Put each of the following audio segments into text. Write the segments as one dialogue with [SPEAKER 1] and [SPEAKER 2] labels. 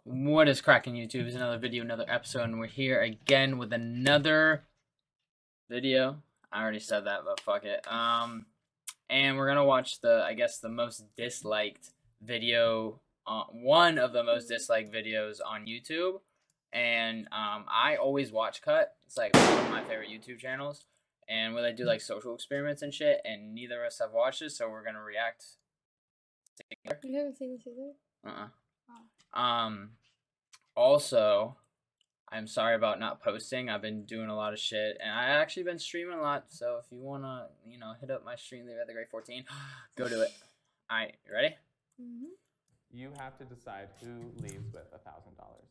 [SPEAKER 1] What is cracking, YouTube? Is another video, another episode, and we're here again with another video. I already said that, but fuck it. And we're gonna watch the most disliked video, one of the most disliked videos on YouTube. And I always watch Cut. It's like one of my favorite YouTube channels, and where they do like social experiments and shit. And neither of us have watched it, so we're gonna react together.
[SPEAKER 2] You haven't seen this either?
[SPEAKER 1] Oh. Also, I'm sorry about not posting. I've been doing a lot of shit, and I actually been streaming a lot. So if you wanna, hit up my stream, Leave at the Great 14, go do it. All right, you ready?
[SPEAKER 2] Mm-hmm.
[SPEAKER 3] You have to decide who leaves with $1,000.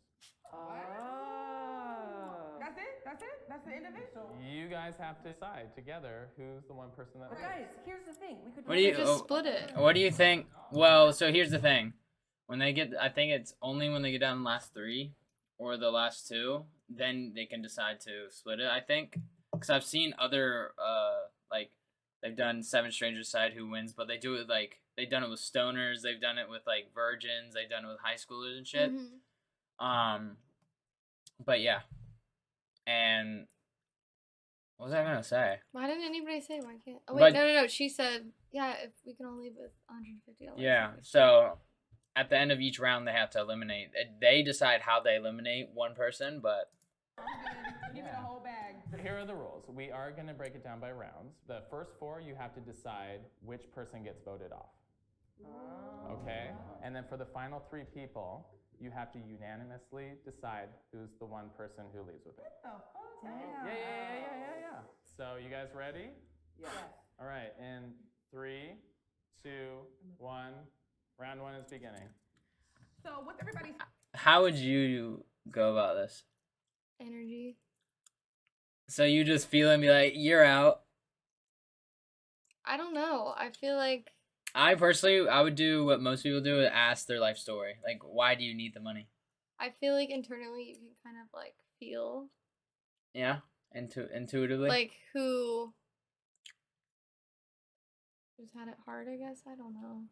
[SPEAKER 4] Oh. That's it? That's it? That's the end of it?
[SPEAKER 3] You guys have to decide together who's the one person that
[SPEAKER 4] But
[SPEAKER 3] leaves.
[SPEAKER 4] guys, here's the thing. We could
[SPEAKER 2] just split it.
[SPEAKER 1] What do you think? Well, so here's the thing. When they get, I think it's only when they get down the last 3 or the last 2, then they can decide to split it, I think. Because I've seen other, like, they've done 7 Strangers Decide Who Wins, but they do it, like, they've done it with stoners, they've done it with, like, virgins, they've done it with high schoolers and shit.
[SPEAKER 2] Mm-hmm.
[SPEAKER 1] But yeah. And what was I gonna say?
[SPEAKER 2] Why didn't anybody say why can't? Oh, wait,
[SPEAKER 1] But-
[SPEAKER 2] no. She said, yeah, if we can all leave with $150.
[SPEAKER 1] Yeah, so at the end of each round, they have to eliminate. They decide how they eliminate one person, but
[SPEAKER 4] give me the whole bag.
[SPEAKER 3] Here are the rules. We are going to break it down by rounds. The first 4, you have to decide which person gets voted off. Okay? And then for the final 3 people, you have to unanimously decide who's the one person who leaves with it.
[SPEAKER 4] Oh,
[SPEAKER 3] Yeah. So you guys ready?
[SPEAKER 4] Yes.
[SPEAKER 3] All right, in 3, 2, 1, round 1 is beginning.
[SPEAKER 4] So what's everybody's...
[SPEAKER 1] how would you go about this?
[SPEAKER 2] Energy.
[SPEAKER 1] So you just feel and be like, you're out.
[SPEAKER 2] I don't know. I feel like...
[SPEAKER 1] I personally, I would do what most people do, is ask their life story. Like, why do you need the money?
[SPEAKER 2] I feel like internally you can kind of, like, feel...
[SPEAKER 1] Yeah? Intuitively?
[SPEAKER 2] like, who's had it hard, I guess? I don't know.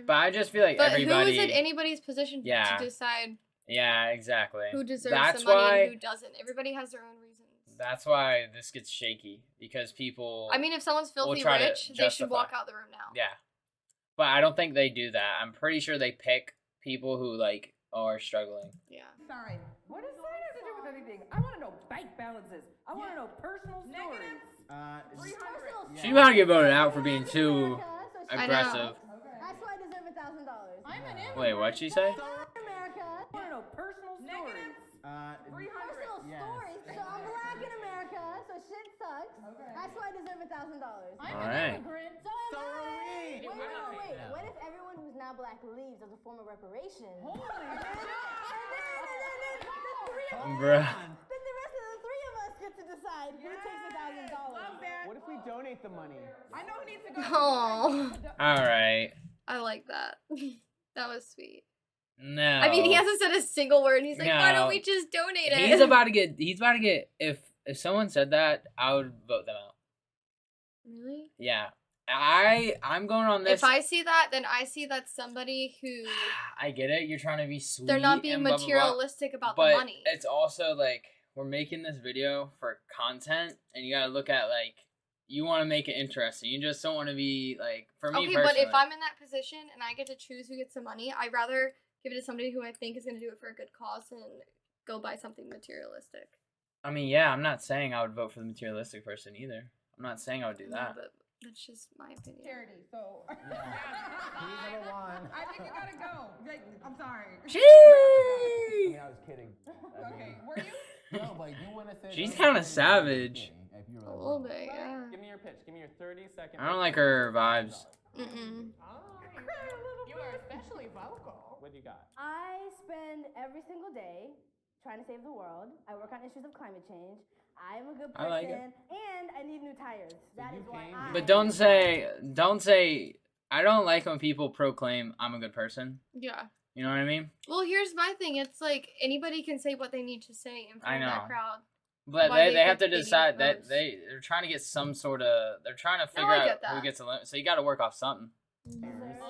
[SPEAKER 1] But I just feel like
[SPEAKER 2] but
[SPEAKER 1] everybody...
[SPEAKER 2] who is in anybody's position
[SPEAKER 1] Yeah.
[SPEAKER 2] to decide
[SPEAKER 1] Yeah, exactly.
[SPEAKER 2] who deserves
[SPEAKER 1] That's
[SPEAKER 2] the money
[SPEAKER 1] why,
[SPEAKER 2] and who doesn't? Everybody has their own reasons.
[SPEAKER 1] That's why this gets shaky. Because people...
[SPEAKER 2] I mean, if someone's filthy
[SPEAKER 1] try to
[SPEAKER 2] rich, they should
[SPEAKER 1] justify.
[SPEAKER 2] walk out the room now.
[SPEAKER 1] Yeah. But I don't think they do that. I'm pretty sure they pick people who, like, are struggling.
[SPEAKER 2] Yeah.
[SPEAKER 4] Sorry. What does that have to do with anything? I want to know bank balances. I want to know personal stories.
[SPEAKER 5] $300.
[SPEAKER 1] She about to get voted out for being too
[SPEAKER 2] I know.
[SPEAKER 1] aggressive.
[SPEAKER 5] That's why I deserve $1,000.
[SPEAKER 4] I'm an immigrant.
[SPEAKER 1] Wait, what'd she say?
[SPEAKER 5] America.
[SPEAKER 4] I want to know personal stories. 300.
[SPEAKER 5] Personal stories. So I'm black in America, so shit sucks. That's why I deserve $1,000.
[SPEAKER 4] I'm
[SPEAKER 1] All
[SPEAKER 4] an
[SPEAKER 1] right.
[SPEAKER 4] immigrant.
[SPEAKER 5] So am
[SPEAKER 3] So are
[SPEAKER 5] I.
[SPEAKER 3] we.
[SPEAKER 5] Wait. What if everyone who's not black leaves as a form of reparation?
[SPEAKER 4] Holy
[SPEAKER 5] And then the 3 of us.
[SPEAKER 1] Bruh.
[SPEAKER 5] Then the rest of the 3 of us get to decide who takes $1,000.
[SPEAKER 4] Love that.
[SPEAKER 6] What if we donate the money?
[SPEAKER 4] I know who needs to go.
[SPEAKER 2] Oh,
[SPEAKER 1] Alright.
[SPEAKER 2] I like that. That was sweet.
[SPEAKER 1] No.
[SPEAKER 2] I mean, he hasn't said a single word, and he's like, "Why
[SPEAKER 1] No.
[SPEAKER 2] don't we just donate it?"
[SPEAKER 1] He's about to get, if someone said that, I would vote them out.
[SPEAKER 2] Really?
[SPEAKER 1] Yeah. I'm going on this.
[SPEAKER 2] If I see that, then I see that somebody who
[SPEAKER 1] I get it. You're trying to be sweet.
[SPEAKER 2] they're not being
[SPEAKER 1] and blah, blah, blah.
[SPEAKER 2] materialistic about
[SPEAKER 1] But
[SPEAKER 2] the money.
[SPEAKER 1] it's also like, we're making this video for content, and you gotta look at, like, you want to make it interesting. You just don't want to be, like, for me
[SPEAKER 2] Okay,
[SPEAKER 1] personally.
[SPEAKER 2] but if I'm in that position and I get to choose who gets the money, I'd rather give it to somebody who I think is going to do it for a good cause and go buy something materialistic.
[SPEAKER 1] I mean, yeah, I'm not saying I would vote for the materialistic person either. I'm not saying I would do
[SPEAKER 2] No,
[SPEAKER 1] that.
[SPEAKER 2] but that's just my opinion.
[SPEAKER 4] Charity, so.
[SPEAKER 6] Who's number 1?
[SPEAKER 4] I think you gotta go. Like, I'm sorry.
[SPEAKER 1] Gee!
[SPEAKER 6] I was kidding.
[SPEAKER 4] Okay, were you?
[SPEAKER 6] No, but you want to say.
[SPEAKER 1] She's kinda savage.
[SPEAKER 2] A little bit, yeah.
[SPEAKER 3] Give me your pitch. Give me your 30-second.
[SPEAKER 1] I don't like her vibes.
[SPEAKER 2] Mm-mm.
[SPEAKER 4] You are especially vocal.
[SPEAKER 3] What do you got?
[SPEAKER 5] I spend every single day trying to save the world. I work on issues of climate change. I'm a good
[SPEAKER 1] I
[SPEAKER 5] person,
[SPEAKER 1] like it.
[SPEAKER 5] and I need new tires. That is why I.
[SPEAKER 1] But don't say, I don't like when people proclaim I'm a good person.
[SPEAKER 2] Yeah.
[SPEAKER 1] You know what I mean?
[SPEAKER 2] Well, here's my thing. It's like anybody can say what they need to say in front
[SPEAKER 1] I
[SPEAKER 2] of
[SPEAKER 1] know.
[SPEAKER 2] that crowd.
[SPEAKER 1] But
[SPEAKER 2] Why
[SPEAKER 1] they
[SPEAKER 2] they
[SPEAKER 1] have to
[SPEAKER 2] think they need
[SPEAKER 1] decide that
[SPEAKER 2] votes.
[SPEAKER 1] they're trying to get some sort of, they're trying to figure
[SPEAKER 2] I
[SPEAKER 1] out
[SPEAKER 2] get
[SPEAKER 1] who
[SPEAKER 2] that.
[SPEAKER 1] gets a limit. So you got to work off something.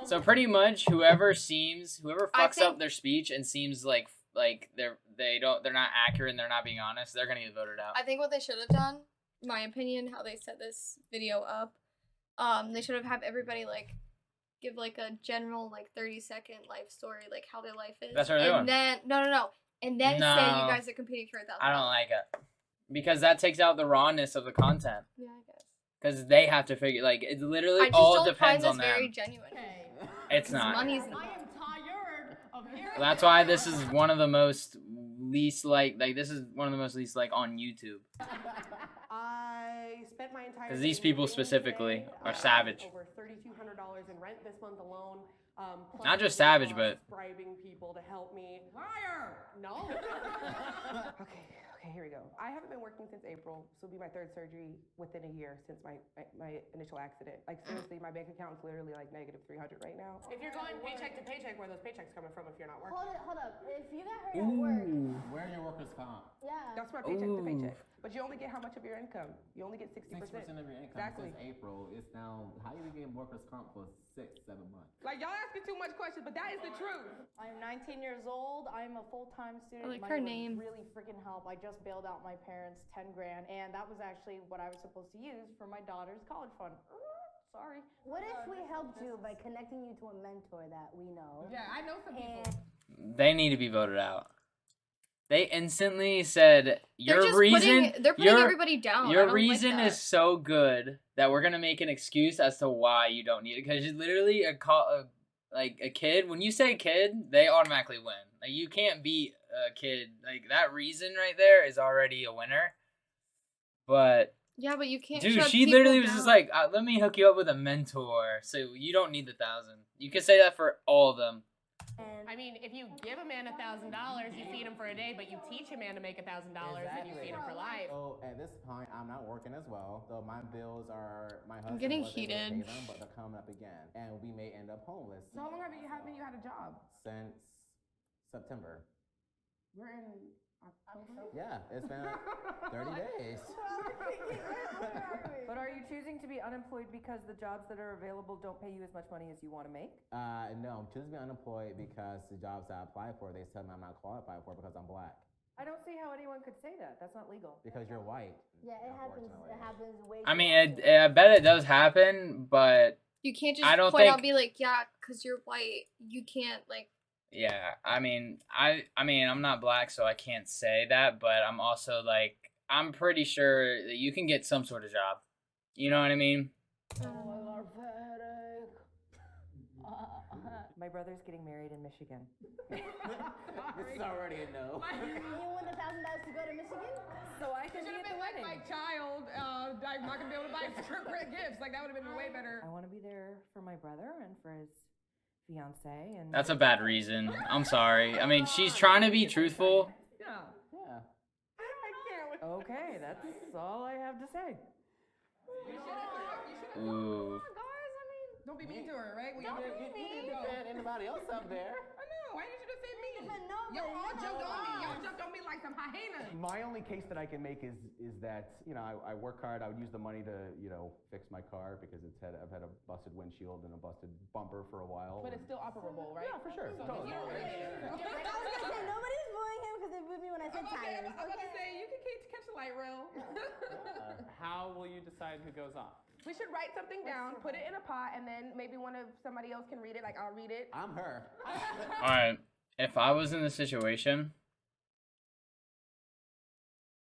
[SPEAKER 1] So pretty much, whoever fucks
[SPEAKER 2] think-
[SPEAKER 1] up their speech and seems like they're not accurate and they're not being honest, they're gonna get voted out.
[SPEAKER 2] I think what they should have done, in my opinion, how they set this video up, they should have everybody like give like a general like 30-second life story, like how their life is.
[SPEAKER 1] That's what they're doing.
[SPEAKER 2] Then no. And then say
[SPEAKER 1] No.
[SPEAKER 2] you guys are competing for $1,000.
[SPEAKER 1] I don't like it because that takes out the rawness of the content.
[SPEAKER 2] Yeah, I guess.
[SPEAKER 1] Because they have to figure it literally
[SPEAKER 2] I just
[SPEAKER 1] all
[SPEAKER 2] don't
[SPEAKER 1] depends
[SPEAKER 2] find
[SPEAKER 1] on
[SPEAKER 2] this very
[SPEAKER 1] them.
[SPEAKER 2] genuine.
[SPEAKER 1] It's not.
[SPEAKER 2] Money's
[SPEAKER 4] I am tired of hearing
[SPEAKER 1] That's why this is one of the most least this is one of the most least on YouTube.
[SPEAKER 7] I spent my entire
[SPEAKER 1] Because
[SPEAKER 7] day
[SPEAKER 1] these people
[SPEAKER 7] working
[SPEAKER 1] specifically
[SPEAKER 7] today,
[SPEAKER 1] are savage.
[SPEAKER 7] Over $3,200 in rent this month alone. Plus
[SPEAKER 1] Not just
[SPEAKER 7] my
[SPEAKER 1] savage,
[SPEAKER 7] boss
[SPEAKER 1] but
[SPEAKER 7] bribing people to help me.
[SPEAKER 4] Liar!
[SPEAKER 7] No. okay, here we go. I haven't been working since April, so it'll be my third surgery within a year since my initial accident. Like seriously, my bank account is literally like -300 right now. If you're going paycheck to paycheck, where are those paychecks coming from if you're not working?
[SPEAKER 5] Hold up. If you got hurt at work,
[SPEAKER 6] Where are your workers' comp?
[SPEAKER 5] yeah.
[SPEAKER 7] That's my paycheck to
[SPEAKER 1] Ooh.
[SPEAKER 7] paycheck. But you only get how much of your income? You only get 60%.
[SPEAKER 6] 60% of your income
[SPEAKER 7] Exactly.
[SPEAKER 6] since April. It's now, how you get workers' comp for 6-7 months?
[SPEAKER 7] Like y'all asking too much questions, but that is the truth.
[SPEAKER 8] I'm 19 years old. I'm a full-time student.
[SPEAKER 2] I like
[SPEAKER 8] Money
[SPEAKER 2] her
[SPEAKER 8] would
[SPEAKER 2] name.
[SPEAKER 8] really freaking help. I just bailed out my parents 10 grand, and that was actually what I was supposed to use for my daughter's college fund. Sorry.
[SPEAKER 5] What if we helped you by connecting you to a mentor that we know?
[SPEAKER 4] Yeah, I know some people.
[SPEAKER 5] And
[SPEAKER 1] they need to be voted out. They instantly said
[SPEAKER 2] They're
[SPEAKER 1] your reason.
[SPEAKER 2] they're putting everybody down. I
[SPEAKER 1] Your
[SPEAKER 2] don't
[SPEAKER 1] reason
[SPEAKER 2] like that.
[SPEAKER 1] is so good that we're gonna make an excuse as to why you don't need it. Because literally a kid. When you say kid, they automatically win. Like you can't beat a kid. Like that reason right there is already a winner. But
[SPEAKER 2] Yeah, but you can't.
[SPEAKER 1] dude,
[SPEAKER 2] shut
[SPEAKER 1] she
[SPEAKER 2] people
[SPEAKER 1] literally was just
[SPEAKER 2] down.
[SPEAKER 1] like, "Let me hook you up with a mentor, so you don't need the 1,000." You can say that for all of them.
[SPEAKER 7] I mean, if you give a man $1,000, you feed him for a day, but you teach a man to make $1,000 and you feed him for life.
[SPEAKER 6] So at this point, I'm not working as well. Though my bills are, my husband
[SPEAKER 2] getting
[SPEAKER 6] was able to pay
[SPEAKER 2] heated.
[SPEAKER 6] them, but they're coming up again, and we may end up homeless.
[SPEAKER 4] So how long have you had a job?
[SPEAKER 6] Since September.
[SPEAKER 4] We're in October.
[SPEAKER 6] Yeah, it's been 30 days.
[SPEAKER 4] But are you choosing to be unemployed because the jobs that are available don't pay you as much money as you want to make?
[SPEAKER 6] No, I'm choosing to be unemployed because the jobs I apply for, they tell me I'm not qualified for because I'm black.
[SPEAKER 4] I don't see how anyone could say that. That's not legal.
[SPEAKER 6] Because you're white.
[SPEAKER 5] yeah, it happens.
[SPEAKER 6] unfortunately.
[SPEAKER 5] It happens way.
[SPEAKER 1] I
[SPEAKER 5] too
[SPEAKER 1] mean,
[SPEAKER 5] often.
[SPEAKER 1] I bet it does happen, but
[SPEAKER 2] You can't just
[SPEAKER 1] I don't
[SPEAKER 2] point out
[SPEAKER 1] think-
[SPEAKER 2] and be like, yeah, because you're white. You can't like.
[SPEAKER 1] yeah. I mean, I'm not black, so I can't say that. But I'm also like, I'm pretty sure that you can get some sort of job. You know what I mean?
[SPEAKER 4] My brother's getting married in Michigan.
[SPEAKER 6] This is already a no.
[SPEAKER 5] You want $1,000 to go to Michigan?
[SPEAKER 4] So I can be at the wedding.
[SPEAKER 9] my child, like not gonna be able to buy gifts. Like that would have been way better.
[SPEAKER 4] I want to be there for my brother and for his fiance. And
[SPEAKER 1] That's a bad reason. I'm sorry. I mean, she's trying to be truthful.
[SPEAKER 4] yeah.
[SPEAKER 6] Yeah.
[SPEAKER 4] Okay, that's all I have to say.
[SPEAKER 1] Ooh.
[SPEAKER 9] Don't be mean to her, right?
[SPEAKER 6] You didn't defend anybody else up there.
[SPEAKER 9] I know. Why did you defend me?
[SPEAKER 5] No,
[SPEAKER 9] Y'all all jumped on me. Y'all jumped on me like some hyenas.
[SPEAKER 10] My only case that I can make is that, you know, I work hard. I would use the money to, you know, fix my car because I've had a busted windshield and a busted bumper for a while.
[SPEAKER 9] But it's still operable, right?
[SPEAKER 10] Yeah, for sure. Totally.
[SPEAKER 5] Like, I was gonna say nobody's booing him because they booed me when I said tires.
[SPEAKER 9] I'm about to say you can catch a light rail.
[SPEAKER 3] How will you decide who goes off?
[SPEAKER 9] We should write something down, put it in a pot, and then maybe somebody else can read it. Like I'll read it.
[SPEAKER 6] I'm her.
[SPEAKER 1] All right. If I was in this situation,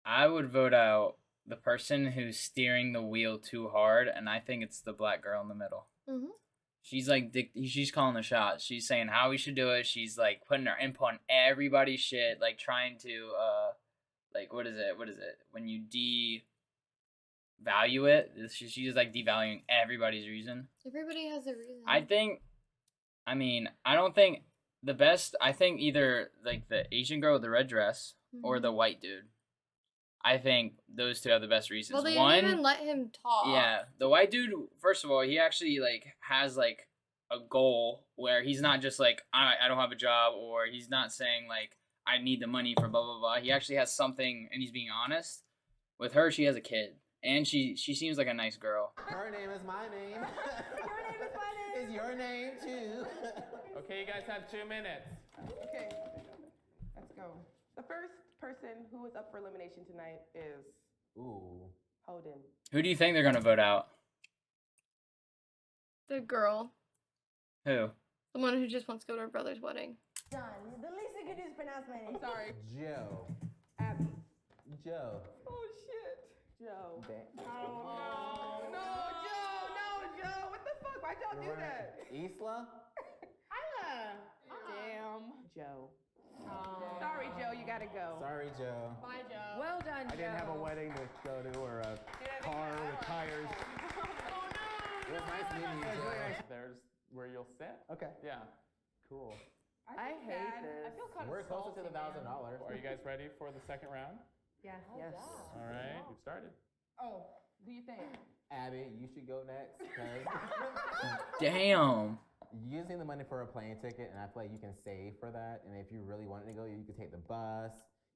[SPEAKER 1] I would vote out the person who's steering the wheel too hard, and I think it's the black girl in the middle.
[SPEAKER 2] Mhm.
[SPEAKER 1] She's like, she's calling the shots. She's saying how we should do it. She's like putting her input on everybody's shit, like trying to, like what is it? When you devalue it, she's like devaluing everybody's reason.
[SPEAKER 2] Everybody has a reason.
[SPEAKER 1] I don't think the best. I think either like the Asian girl with the red dress or the white dude. I think those two have the best reasons.
[SPEAKER 2] Well, they
[SPEAKER 1] One,
[SPEAKER 2] didn't even let him talk.
[SPEAKER 1] yeah, the white dude. First of all, he actually like has like a goal where he's not just like I don't have a job, or he's not saying like I need the money for blah blah blah. He actually has something, and he's being honest. With her, she has a kid, and she seems like a nice girl.
[SPEAKER 6] Her name is my name.
[SPEAKER 5] Your name is my name.
[SPEAKER 6] is your name too.
[SPEAKER 3] Okay, you guys have 2 minutes.
[SPEAKER 7] Okay, let's go. The first person who is up for elimination tonight is Holden.
[SPEAKER 1] Who do you think they're gonna vote out?
[SPEAKER 2] The girl.
[SPEAKER 1] Who?
[SPEAKER 2] The one who just wants to go to her brother's wedding.
[SPEAKER 5] Done. The least you can do is pronounce my name.
[SPEAKER 7] I'm sorry.
[SPEAKER 6] Joe.
[SPEAKER 7] Abby.
[SPEAKER 6] Joe.
[SPEAKER 7] Oh shit. Joe.
[SPEAKER 3] Oh,
[SPEAKER 7] No, Joe. What the fuck? Why'd y'all do that?
[SPEAKER 6] Isla?
[SPEAKER 7] Damn. Joe. Sorry, Joe. You gotta go.
[SPEAKER 6] Sorry, Joe.
[SPEAKER 8] Bye, Joe.
[SPEAKER 4] Well done,
[SPEAKER 10] I didn't have a wedding to go to or a car with tires.
[SPEAKER 6] It was nice meeting you, Joe.
[SPEAKER 3] There's where you'll sit.
[SPEAKER 10] Okay.
[SPEAKER 3] Yeah.
[SPEAKER 10] Cool.
[SPEAKER 4] I hate this.
[SPEAKER 8] I feel kind
[SPEAKER 6] We're
[SPEAKER 8] of
[SPEAKER 6] closer to the $1,000.
[SPEAKER 3] Are you guys ready for the second round?
[SPEAKER 4] Yes.
[SPEAKER 3] All right, we've started.
[SPEAKER 7] Oh, do you think?
[SPEAKER 6] Abby, you should go next. 'Cause
[SPEAKER 1] Damn.
[SPEAKER 6] using the money for a plane ticket, and I feel like you can save for that. And if you really wanted to go, you could take the bus.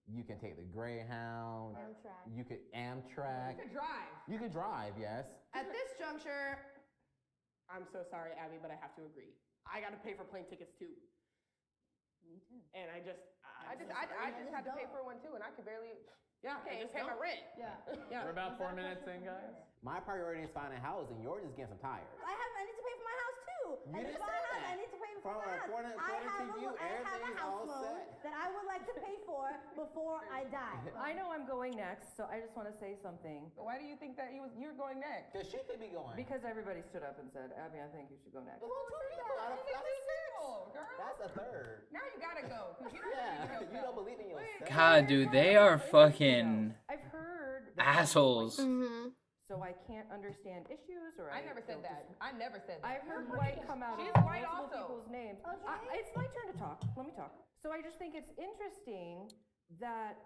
[SPEAKER 6] You can take the Greyhound.
[SPEAKER 5] Amtrak.
[SPEAKER 6] You could Amtrak.
[SPEAKER 7] You could drive.
[SPEAKER 6] You could drive, yes.
[SPEAKER 7] At this juncture, I'm so sorry, Abby, but I have to agree. I gotta pay for plane tickets too.
[SPEAKER 5] Me too.
[SPEAKER 7] And I just had to pay for one too, and I could barely. Yeah, I
[SPEAKER 3] Okay,
[SPEAKER 7] just pay my
[SPEAKER 3] don't.
[SPEAKER 7] rent.
[SPEAKER 8] Yeah.
[SPEAKER 3] We're about 4 minutes in, guys.
[SPEAKER 6] My priority is finding housing. Yours is getting some tires.
[SPEAKER 5] I need to pay for my house too.
[SPEAKER 6] You didn't say
[SPEAKER 5] I
[SPEAKER 6] that.
[SPEAKER 5] need to pay for
[SPEAKER 6] From
[SPEAKER 5] my house.
[SPEAKER 6] according to you,
[SPEAKER 5] I have a
[SPEAKER 6] everything's
[SPEAKER 5] house
[SPEAKER 6] all
[SPEAKER 5] loan
[SPEAKER 6] set.
[SPEAKER 5] that I would like to pay for before I die.
[SPEAKER 4] I know I'm going next, so I just want to say something.
[SPEAKER 7] Why do you think that you're going next?
[SPEAKER 6] Because she could be going.
[SPEAKER 4] Because everybody stood up and said, Abby, I think you should go next.
[SPEAKER 6] Well, two people out of
[SPEAKER 7] Girl.
[SPEAKER 6] That's a third.
[SPEAKER 7] Now you gotta go. 'Cause you don't
[SPEAKER 6] Yeah,
[SPEAKER 7] believe in
[SPEAKER 6] you don't
[SPEAKER 7] yourself.
[SPEAKER 6] believe in yourself.
[SPEAKER 1] God, dude, they are fucking
[SPEAKER 4] I've heard that
[SPEAKER 1] assholes.
[SPEAKER 2] Mm-hmm.
[SPEAKER 4] so I can't understand issues, or
[SPEAKER 7] I never said
[SPEAKER 4] don't
[SPEAKER 7] that. I never said that.
[SPEAKER 4] I've heard white come out
[SPEAKER 7] She's
[SPEAKER 4] of
[SPEAKER 7] white
[SPEAKER 4] multiple
[SPEAKER 7] also.
[SPEAKER 4] people's names.
[SPEAKER 5] Okay.
[SPEAKER 4] It's my turn to talk. Let me talk. So I just think it's interesting that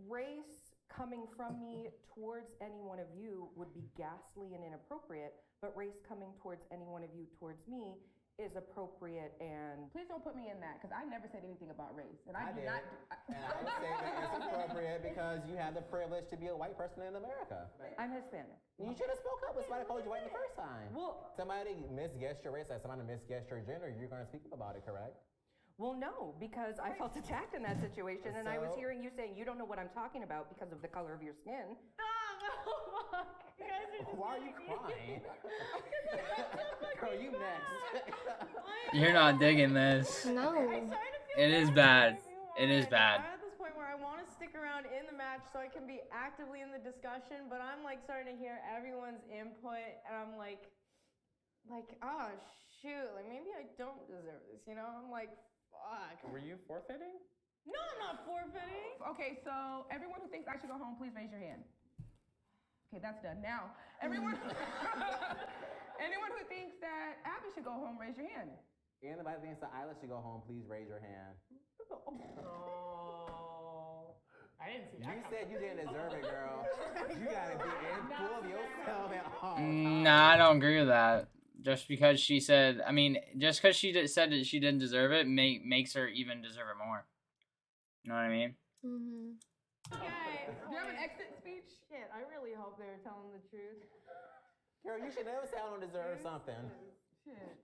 [SPEAKER 4] race coming from me towards any one of you would be ghastly and inappropriate, but race coming towards any one of you towards me is appropriate and
[SPEAKER 7] Please don't put me in that, because I never said anything about race, and I,
[SPEAKER 6] I
[SPEAKER 7] do
[SPEAKER 6] did.
[SPEAKER 7] not.
[SPEAKER 6] And I would say that it's appropriate because you have the privilege to be a white person in America.
[SPEAKER 4] I'm Hispanic.
[SPEAKER 6] You should have spoke up when somebody called you white the first time.
[SPEAKER 4] Well,
[SPEAKER 6] Somebody misguessed your race, like somebody misguessed your gender, you're going to speak up about it, correct?
[SPEAKER 4] no, because I felt attacked in that situation, and I was
[SPEAKER 6] So?
[SPEAKER 4] hearing you saying you don't know what I'm talking about because of the color of your skin.
[SPEAKER 6] Why are you crying? Girl, you next.
[SPEAKER 1] You're not digging this.
[SPEAKER 2] No.
[SPEAKER 1] It is bad. It is bad.
[SPEAKER 8] I'm at this point where I want to stick around in the match so I can be actively in the discussion, but I'm like starting to hear everyone's input, and I'm like, oh shoot, like maybe I don't deserve this, you know? I'm like, fuck.
[SPEAKER 3] Were you forfeiting?
[SPEAKER 8] No, I'm not forfeiting.
[SPEAKER 7] Okay, so everyone who thinks I should go home, please raise your hand. Okay, that's done. Now, anyone who thinks that Abby should go home, raise your hand.
[SPEAKER 6] Anybody thinks that Isla should go home, please raise your hand.
[SPEAKER 8] Oh. I didn't see
[SPEAKER 6] You said you didn't deserve it, girl. You gotta be full of yourself at all.
[SPEAKER 1] Nah, I don't agree with that. Just because she said, I mean, just because she said that she didn't deserve it, makes her even deserve it more. You know what I mean?
[SPEAKER 2] Mm-hmm.
[SPEAKER 8] Okay.
[SPEAKER 7] Do you have an exit speech?
[SPEAKER 8] Shit, I really hope they're telling the truth.
[SPEAKER 6] Girl, you should never say I don't deserve something.
[SPEAKER 7] Shit.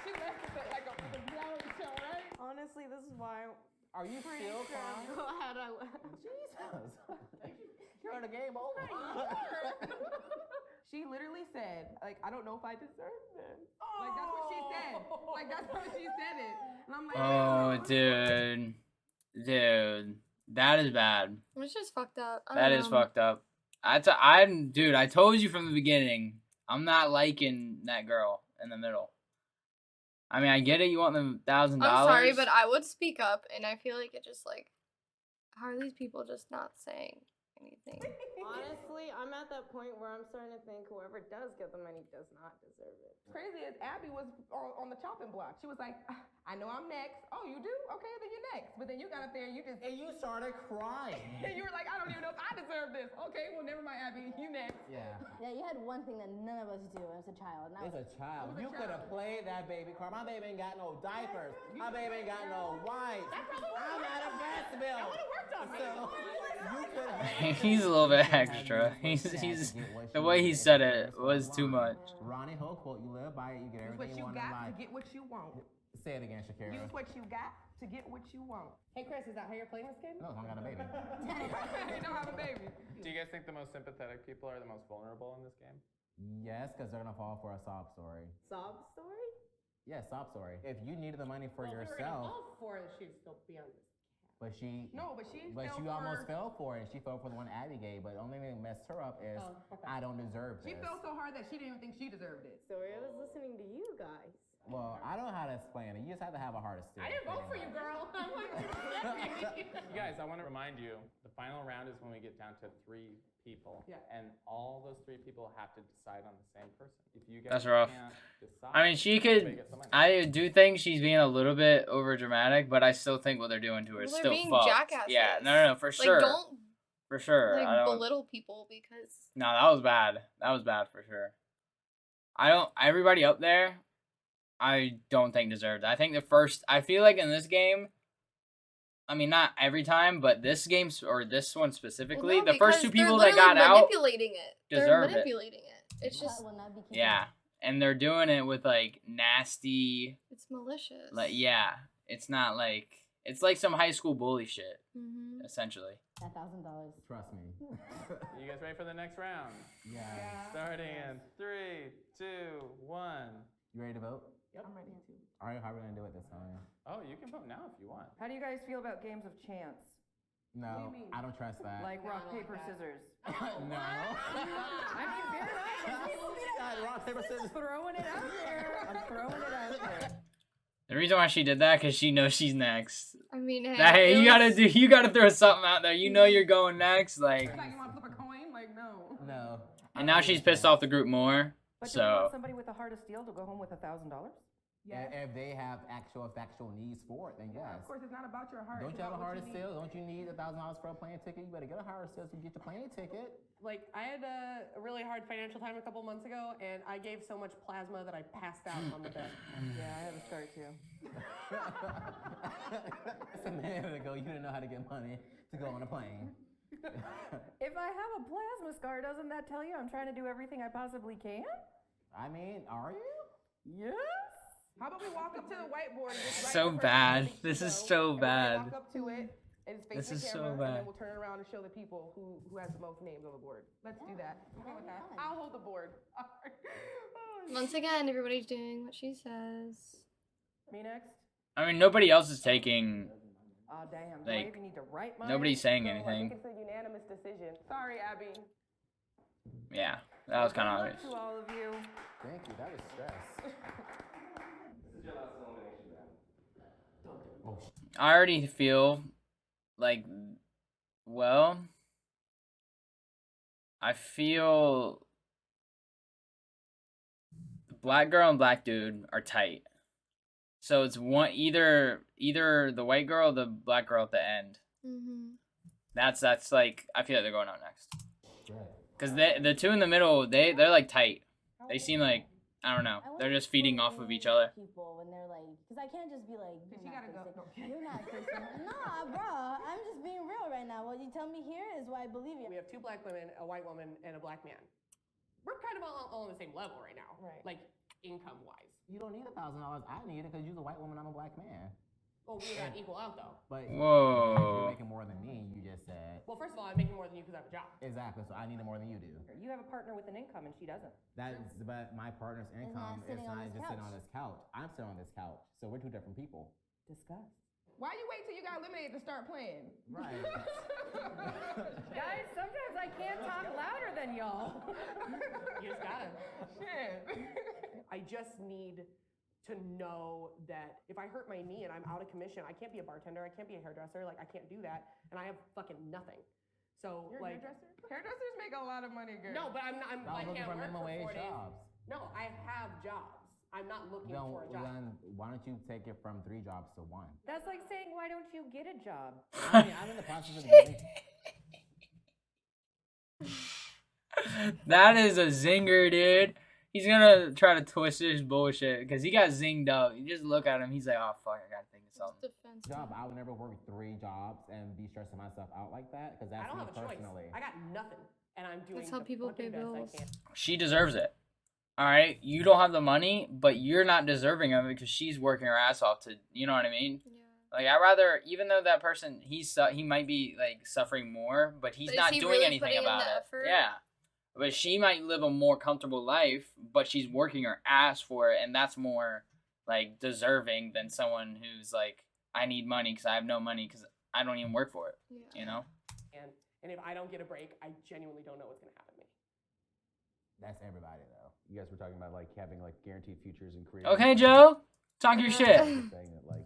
[SPEAKER 7] She left with like a reality show, right?
[SPEAKER 8] Honestly, this is why
[SPEAKER 6] Are you still crying?
[SPEAKER 8] glad I left.
[SPEAKER 6] Jesus. You're the game over.
[SPEAKER 7] She literally said, like, I don't know if I deserve this. Like, that's what she said. Like, that's how she said it. And I'm like,
[SPEAKER 1] Oh, dude. Dude. That is bad.
[SPEAKER 2] It's just fucked up.
[SPEAKER 1] That is fucked up. Dude, I told you from the beginning, I'm not liking that girl in the middle. I mean, I get it, you want the $1,000.
[SPEAKER 2] I'm sorry, but I would speak up, and I feel like it just like, how are these people just not saying anything?
[SPEAKER 8] Honestly, I'm at that point where I'm starting to think whoever does get the money does not deserve it.
[SPEAKER 7] crazy is Abby was on the chopping block. She was like, I know I'm next. Oh, you do? Okay, then you're next. But then you got up there and you just...
[SPEAKER 6] And you started crying.
[SPEAKER 7] And you were like, I don't even know if I deserve this. Okay, well, never mind, Abby. You next.
[SPEAKER 6] Yeah.
[SPEAKER 5] Yeah, you had one thing that none of us do as a child. And that
[SPEAKER 6] It's
[SPEAKER 5] was
[SPEAKER 6] a child. You could have played that baby card. My baby ain't got no diapers. My baby ain't got no wipes. I'm out of breast milk.
[SPEAKER 7] That would have worked on me.
[SPEAKER 6] So you could have.
[SPEAKER 1] He's a little bit extra. He's the way he said it was too much.
[SPEAKER 6] Ronnie Ho quote, you live by it, you get
[SPEAKER 7] Use
[SPEAKER 6] everything
[SPEAKER 7] what
[SPEAKER 6] you
[SPEAKER 7] you
[SPEAKER 6] want in
[SPEAKER 7] got to
[SPEAKER 6] life.
[SPEAKER 7] get what you want.
[SPEAKER 6] Say it again, Shakira.
[SPEAKER 7] Use what you got to get what you want.
[SPEAKER 8] Hey Chris, is that how you're playing this game?
[SPEAKER 6] No, I got a baby.
[SPEAKER 7] You don't have a baby.
[SPEAKER 3] Do you guys think the most sympathetic people are the most vulnerable in this game?
[SPEAKER 6] Yes, because they're gonna fall for a sob story.
[SPEAKER 8] Sob story?
[SPEAKER 6] Yeah, sob story. If you needed the money for
[SPEAKER 8] Well, if we were gonna
[SPEAKER 6] yourself,
[SPEAKER 8] fall for it, she'd still be on this.
[SPEAKER 6] but she almost fell for it, and she fell for the one Abby gave. But the only thing that messed her up is I don't deserve this.
[SPEAKER 7] She fell so hard that she didn't even think she deserved it.
[SPEAKER 8] Sorry, I was listening to you guys.
[SPEAKER 6] Well, I don't know how to explain it. You just have to have a heart of steel.
[SPEAKER 8] I didn't vote for you, girl. I'm like,
[SPEAKER 3] You guys, I want to remind you, the final round is when we get down to 3 people.
[SPEAKER 7] Yeah.
[SPEAKER 3] And all those 3 people have to decide on the same person. If you guys
[SPEAKER 1] That's rough.
[SPEAKER 3] can't decide,
[SPEAKER 1] I mean, she
[SPEAKER 3] everybody
[SPEAKER 1] could.
[SPEAKER 3] gets the money.
[SPEAKER 1] I do think she's being a little bit over dramatic, but I still think what they're doing to her is
[SPEAKER 2] Well,
[SPEAKER 1] still
[SPEAKER 2] they're being
[SPEAKER 1] fucked.
[SPEAKER 2] jackasses.
[SPEAKER 1] Yeah, no, for sure.
[SPEAKER 2] Like, don't
[SPEAKER 1] For sure. I don't.
[SPEAKER 2] belittle people because.
[SPEAKER 1] No, that was bad. That was bad for sure. I don't. Everybody up there, I don't think deserved it. I think I feel like in this game, I mean, not every time, but this game, or this one specifically,
[SPEAKER 2] Well, no,
[SPEAKER 1] the first 2
[SPEAKER 2] because
[SPEAKER 1] people
[SPEAKER 2] they're
[SPEAKER 1] that got
[SPEAKER 2] literally
[SPEAKER 1] out
[SPEAKER 2] manipulating it. They're
[SPEAKER 1] deserved it.
[SPEAKER 2] manipulating it. It's just.
[SPEAKER 1] Yeah. And they're doing it with, like, nasty,
[SPEAKER 2] It's malicious.
[SPEAKER 1] like, yeah. It's not like, it's like some high school bully shit,
[SPEAKER 2] Mm-hmm.
[SPEAKER 1] essentially.
[SPEAKER 5] $1,000.
[SPEAKER 6] Trust me.
[SPEAKER 3] You guys ready for the next round?
[SPEAKER 6] Yeah.
[SPEAKER 3] Starting in 3, 2, 1.
[SPEAKER 6] You ready to vote?
[SPEAKER 3] Yep.
[SPEAKER 7] I'm ready to.
[SPEAKER 6] All right, how are we gonna do it this time?
[SPEAKER 3] Oh, you can vote now if you want.
[SPEAKER 4] How do you guys feel about games of chance?
[SPEAKER 6] No,
[SPEAKER 7] What do you mean?
[SPEAKER 6] I don't trust that.
[SPEAKER 4] Like
[SPEAKER 8] No,
[SPEAKER 4] rock,
[SPEAKER 8] I like
[SPEAKER 4] paper,
[SPEAKER 8] that.
[SPEAKER 4] scissors.
[SPEAKER 6] No.
[SPEAKER 4] I mean, fair enough.
[SPEAKER 6] Rock, paper, scissors.
[SPEAKER 4] Throwing it out there. I'm throwing it out there.
[SPEAKER 1] The reason why she did that, because she knows she's next.
[SPEAKER 2] I mean, hey.
[SPEAKER 1] Hey,
[SPEAKER 2] it
[SPEAKER 1] you
[SPEAKER 2] was-
[SPEAKER 1] gotta throw something out there. You know you're going next, like.
[SPEAKER 7] It's like you want to flip a coin? Like, no.
[SPEAKER 6] No.
[SPEAKER 1] And now she's pissed off the group more.
[SPEAKER 4] But do we
[SPEAKER 1] So
[SPEAKER 4] want somebody with a heart of steel to go home with $1,000?
[SPEAKER 7] Yes.
[SPEAKER 6] If they have factual needs for it, then yes.
[SPEAKER 7] Of course, it's not about your heart.
[SPEAKER 6] Don't
[SPEAKER 7] it's
[SPEAKER 6] you have a
[SPEAKER 7] about
[SPEAKER 6] heart
[SPEAKER 7] what
[SPEAKER 6] of
[SPEAKER 7] you need.
[SPEAKER 6] steel? Don't you need $1,000 for a plane ticket? You better get a heart of steel so you get your plane ticket.
[SPEAKER 8] Like, I had a really hard financial time a couple months ago, and I gave so much plasma that I passed out on the bed.
[SPEAKER 4] Yeah, I have a start too.
[SPEAKER 6] A minute ago, you didn't know how to get money to go on a plane.
[SPEAKER 4] If I have a plasma scar, doesn't that tell you I'm trying to do everything I possibly can?
[SPEAKER 6] I mean, are you?
[SPEAKER 4] Yes.
[SPEAKER 7] How about we walk up to the whiteboard and just write
[SPEAKER 1] So
[SPEAKER 7] the person
[SPEAKER 1] bad.
[SPEAKER 7] who
[SPEAKER 1] This is
[SPEAKER 7] show,
[SPEAKER 1] so
[SPEAKER 7] and we're gonna
[SPEAKER 1] bad.
[SPEAKER 7] Walk up to it and just face
[SPEAKER 1] This
[SPEAKER 7] the
[SPEAKER 1] is so
[SPEAKER 7] camera, and
[SPEAKER 1] bad.
[SPEAKER 7] then we'll turn around and show the people who has the most names on the board. Let's do that. Okay with that?
[SPEAKER 5] fun.
[SPEAKER 7] I'll hold the board.
[SPEAKER 2] Once again, everybody's doing what she says.
[SPEAKER 4] Me next?
[SPEAKER 1] I mean, nobody else is taking.
[SPEAKER 4] Oh, damn. Do I
[SPEAKER 1] Like,
[SPEAKER 4] even need to write mine?
[SPEAKER 1] Nobody's saying
[SPEAKER 7] So, I think
[SPEAKER 1] anything.
[SPEAKER 7] it's a unanimous decision. Sorry, Abby.
[SPEAKER 1] Yeah, that was kind of
[SPEAKER 4] Good
[SPEAKER 1] obvious.
[SPEAKER 4] luck to all of you.
[SPEAKER 6] Thank you. That was stress.
[SPEAKER 1] I already feel like, well, I feel the black girl and black dude are tight. So it's either the white girl or the black girl at the end.
[SPEAKER 2] Mm-hmm.
[SPEAKER 1] That's like, I feel like they're going out next.
[SPEAKER 6] Right.
[SPEAKER 1] Cause the 2 in the middle, they're like tight. They seem like, I don't know, they're just feeding off of each other.
[SPEAKER 5] People when they're like, because I can't just be like,
[SPEAKER 7] She
[SPEAKER 5] you're
[SPEAKER 7] gotta
[SPEAKER 5] not
[SPEAKER 7] go.
[SPEAKER 5] Christian. You're not Christian. Nah, bro, I'm just being real right now. What you tell me here is what I believe in.
[SPEAKER 8] We have 2 black women, a white woman, and a black man. We're kind of all on the same level right now.
[SPEAKER 7] Right.
[SPEAKER 8] Like, income-wise.
[SPEAKER 6] You don't need $1,000. I need it because you're a white woman. I'm a black man.
[SPEAKER 8] Well, we're not equal out, though.
[SPEAKER 6] But
[SPEAKER 1] Whoa.
[SPEAKER 6] you're making more than me. You just said.
[SPEAKER 8] Well, first of all, I'm making more than you because I have a job.
[SPEAKER 6] Exactly. So I need it more than you do.
[SPEAKER 4] You have a partner with an income and she doesn't.
[SPEAKER 6] That is, but my partner's income is
[SPEAKER 5] sitting on
[SPEAKER 6] not
[SPEAKER 5] this
[SPEAKER 6] just sitting
[SPEAKER 5] couch.
[SPEAKER 6] on this couch. I'm sitting on this couch. So we're 2 different people.
[SPEAKER 4] Discuss.
[SPEAKER 7] Why you wait till you got eliminated to start playing?
[SPEAKER 6] Right.
[SPEAKER 4] Guys, sometimes I can't talk louder than y'all.
[SPEAKER 8] You just gotta.
[SPEAKER 7] Shit.
[SPEAKER 8] I just need to know that if I hurt my knee and I'm out of commission, I can't be a bartender, I can't be a hairdresser, like I can't do that, and I have fucking nothing. So
[SPEAKER 7] You're a
[SPEAKER 8] like,
[SPEAKER 7] hairdresser? Hairdressers make a lot of money, girl.
[SPEAKER 8] no, but I
[SPEAKER 6] I was looking
[SPEAKER 8] can't
[SPEAKER 6] for
[SPEAKER 8] work
[SPEAKER 6] minimum
[SPEAKER 8] for 4
[SPEAKER 6] wage
[SPEAKER 8] days.
[SPEAKER 6] jobs.
[SPEAKER 8] No, I have jobs. I'm not looking for a job.
[SPEAKER 6] Then why don't you take it from 3 jobs to 1?
[SPEAKER 4] That's like saying, why don't you get a job?
[SPEAKER 6] I mean, I'm in the process of getting.
[SPEAKER 1] That is a zinger, dude. he's gonna try to twist his bullshit because he got zinged up. You just look at him, he's like, oh fuck, I gotta think of something.
[SPEAKER 6] Job, I would never work 3 jobs and be stressing myself out like that because that's
[SPEAKER 7] I don't
[SPEAKER 6] me
[SPEAKER 7] have a
[SPEAKER 6] personally.
[SPEAKER 7] choice. I got nothing, and I'm doing
[SPEAKER 2] That's how
[SPEAKER 7] the
[SPEAKER 2] people pay
[SPEAKER 7] fucking best
[SPEAKER 2] bills.
[SPEAKER 7] I can.
[SPEAKER 1] She deserves it. All right, you don't have the money, but you're not deserving of it because she's working her ass off to, you know what I mean?
[SPEAKER 2] Yeah.
[SPEAKER 1] Like I'd rather, even though that person he might be like suffering more, but he's
[SPEAKER 2] But is
[SPEAKER 1] not
[SPEAKER 2] he
[SPEAKER 1] doing
[SPEAKER 2] really
[SPEAKER 1] anything
[SPEAKER 2] putting in
[SPEAKER 1] about
[SPEAKER 2] the
[SPEAKER 1] it.
[SPEAKER 2] effort?
[SPEAKER 1] Yeah, but she might live a more comfortable life, but she's working her ass for it, and that's more like deserving than someone who's like, I need money because I have no money because I don't even work for it.
[SPEAKER 2] Yeah.
[SPEAKER 1] You know?
[SPEAKER 7] And if I don't get a break, I genuinely don't know what's gonna happen to me.
[SPEAKER 6] That's everybody though.
[SPEAKER 10] You guys were talking about like having like guaranteed futures and careers.
[SPEAKER 1] Okay, Joe, talk your shit.
[SPEAKER 10] Saying that like